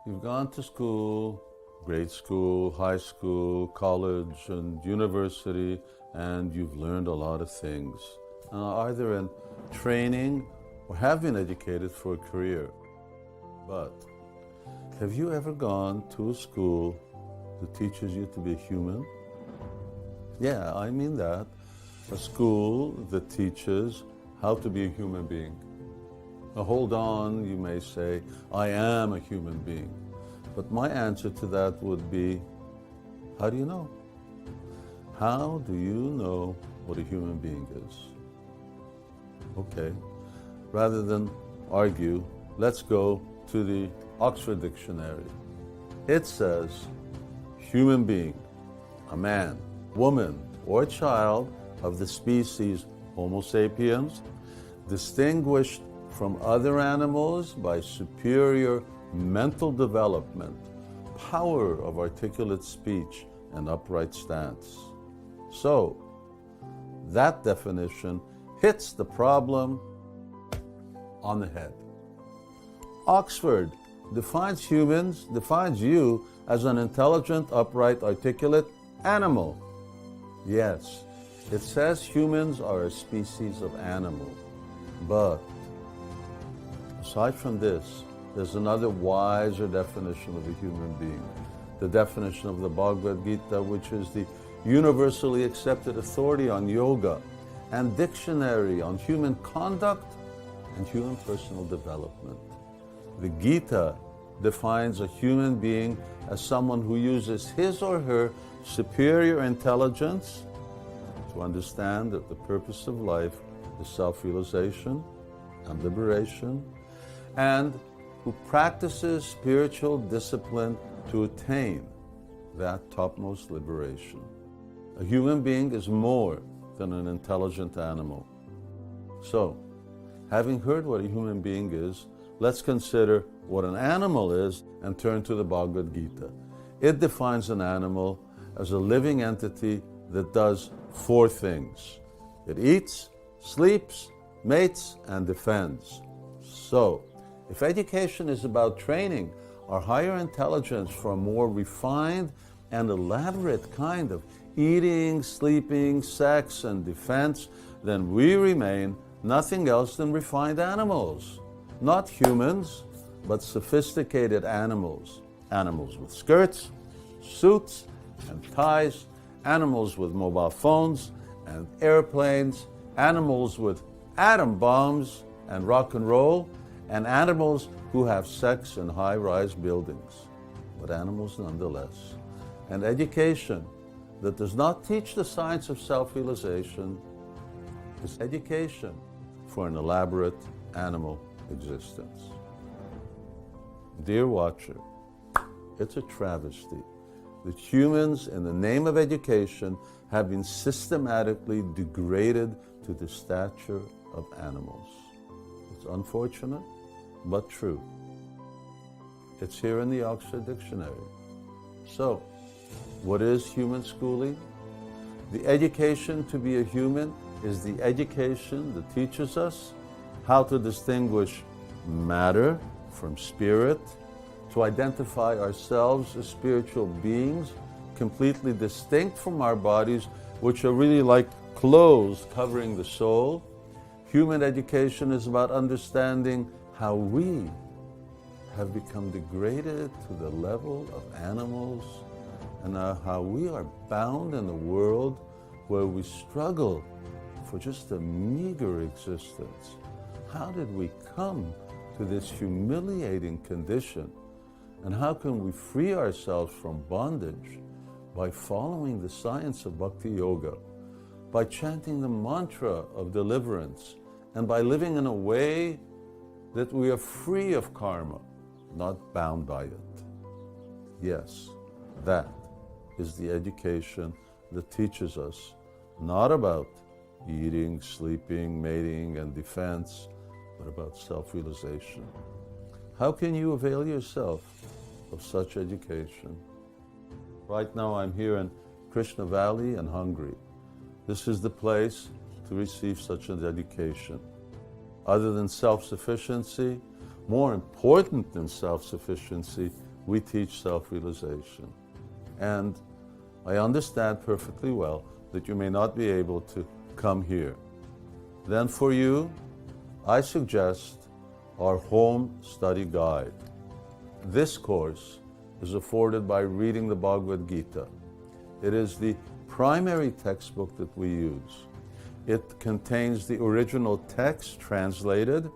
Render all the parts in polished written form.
You've gone to school, grade school, high school, college, and university, and you've learned a lot of things, either in training or have been educated for a career. But have you ever gone to a school that teaches you to be human? Yeah, I mean that. A school that teaches how to be a human being. Now hold on, you may say, I am a human being. But my answer to that would be, how do you know? How do you know what a human being is? Okay, rather than argue, let's go to the Oxford Dictionary. It says, human being, a man, woman, or child of the species Homo sapiens, distinguished from other animals by superior mental development, power of articulate speech, and upright stance. So, that definition hits the problem on the head. Oxford defines you as an intelligent, upright, articulate animal. Yes, it says humans are a species of animal, but aside from this, there's another wiser definition of a human being. The definition of the Bhagavad Gita, which is the universally accepted authority on yoga and dictionary on human conduct and human personal development. The Gita defines a human being as someone who uses his or her superior intelligence to understand that the purpose of life is self-realization and liberation, and who practices spiritual discipline to attain that topmost liberation. A human being is more than an intelligent animal. So, having heard what a human being is, let's consider what an animal is and turn to the Bhagavad Gita. It defines an animal as a living entity that does 4 things. It eats, sleeps, mates, and defends. So, if education is about training our higher intelligence for a more refined and elaborate kind of eating, sleeping, sex, and defense, then we remain nothing else than refined animals. Not humans, but sophisticated animals. Animals with skirts, suits, and ties, animals with mobile phones and airplanes, animals with atom bombs and rock and roll, and animals who have sex in high-rise buildings, but animals nonetheless. And education that does not teach the science of self-realization is education for an elaborate animal existence. Dear watcher, it's a travesty that humans, in the name of education, have been systematically degraded to the stature of animals. It's unfortunate, but true. It's here in the Oxford Dictionary. So, what is human schooling? The education to be a human is the education that teaches us how to distinguish matter from spirit, to identify ourselves as spiritual beings, completely distinct from our bodies, which are really like clothes covering the soul. Human education is about understanding how we have become degraded to the level of animals, and how we are bound in a world where we struggle for just a meager existence. How did we come to this humiliating condition? And how can we free ourselves from bondage? By following the science of Bhakti Yoga, by chanting the mantra of deliverance, and by living in a way that we are free of karma, not bound by it. Yes, that is the education that teaches us not about eating, sleeping, mating, and defense, but about self-realization. How can you avail yourself of such education? Right now I'm here in Krishna Valley in Hungary. This is the place to receive such an education. Other than self-sufficiency, more important than self-sufficiency, we teach self-realization. And I understand perfectly well that you may not be able to come here. Then for you, I suggest our home study guide. This course is afforded by reading the Bhagavad Gita. It is the primary textbook that we use. It contains the original text translated,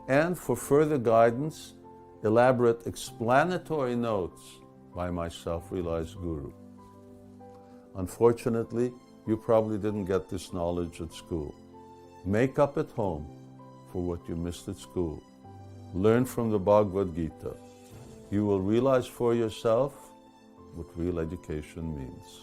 and for further guidance, elaborate explanatory notes by my self-realized guru. Unfortunately, you probably didn't get this knowledge at school. Make up at home for what you missed at school. Learn from the Bhagavad Gita. You will realize for yourself what real education means.